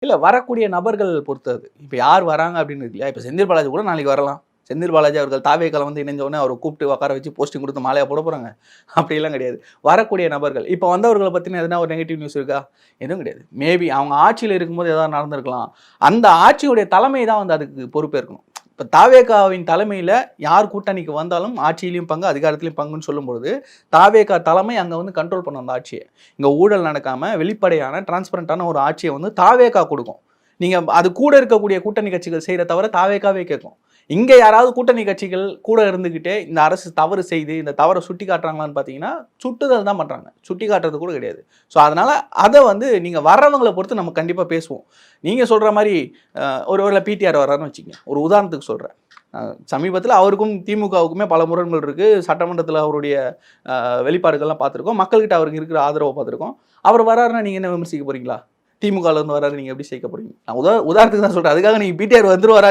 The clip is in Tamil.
இல்ல வரக்கூடிய நபர்கள் பொறுத்தது. இப்ப யார் வராங்க அப்படின்னு இருக்கு இல்லையா? இப்ப செந்தில் பாலாஜி கூட நாளைக்கு வரலாம். செந்தில் பாலாஜி அவர்கள் தாவேக்கால வந்து இணைஞ்ச உடனே அவர கூப்பிட்டு உட்கார வச்சு போஸ்டிங் குடுத்து மாலையா போட போறாங்க. அப்படிலாம் கிடையாது. வரக்கூடிய நபர்கள். இப்ப வந்தவர்கள பத்தின எதனா ஒரு நெகட்டிவ் நியூஸ் இருக்கா? எதுவும் கிடையாது. மேபி அவங்க ஆட்சியில இருக்கும்போது ஏதாவது நடந்திருக்கலாம். அந்த ஆட்சியுடைய தலைமை தான் வந்து அதுக்கு பொறுப்பேற்கணும். இப்ப தாவேகாவின் தலைமையில யார் கூட்டணிக்கு வந்தாலும் ஆட்சியிலயும் பங்கு, அதிகாரத்திலயும் பங்குன்னு சொல்லும்பொழுது, தாவேகா தலைமை அங்க வந்து கண்ட்ரோல் பண்ணும் அந்த ஆட்சிய. இங்க ஊழல் நடக்காம வெளிப்படையான, டிரான்ஸ்பரண்டான ஒரு ஆட்சிய வந்து தாவேகா குடுக்கும். நீங்க அது கூட இருக்கக்கூடிய கூட்டணி கட்சிகள் செய்யற தவிர தாவேகாவே கேட்கும். இங்க யாராவது கூட்டணி கட்சிகள் கூட இருந்துகிட்டே இந்த அரசு தவறு செய்து இந்த தவற சுட்டி காட்டுறாங்களான்னு பார்த்தீங்கன்னா, சுட்டுதல் தான் பண்றாங்க. சுட்டி காட்டுறது கூட கிடையாது. ஸோ அதனால அத வந்து நீங்க வர்றவங்கள பொறுத்து நம்ம கண்டிப்பா பேசுவோம். நீங்க சொல்ற மாரி ஒருவேளை பிடிஆர் வர்றாருன்னு வச்சுக்கங்க. ஒரு உதாரணத்துக்கு சொல்றேன். சமீபத்தில அவருக்கும் திமுகவுக்குமே பல முரண்கள் இருக்கு. சட்டமன்றத்தில அவருடைய வெளிப்பாடுகள்லாம் பார்த்துருக்கோம். மக்கள்கிட்ட அவருக்கு இருக்கிற ஆதரவ பார்த்துருக்கோம். அவர் வர்றாருன்னா நீங்க என்ன விமர்சிக்க போறீங்களா? திமுகல இருந்து வர்றாரு நீங்க எப்படி சேர்க்க போறீங்க? நான் உதாரணத்துக்கு தான் சொல்றேன். அதுக்காக நீங்க பிடிஆர் வந்துருவாரா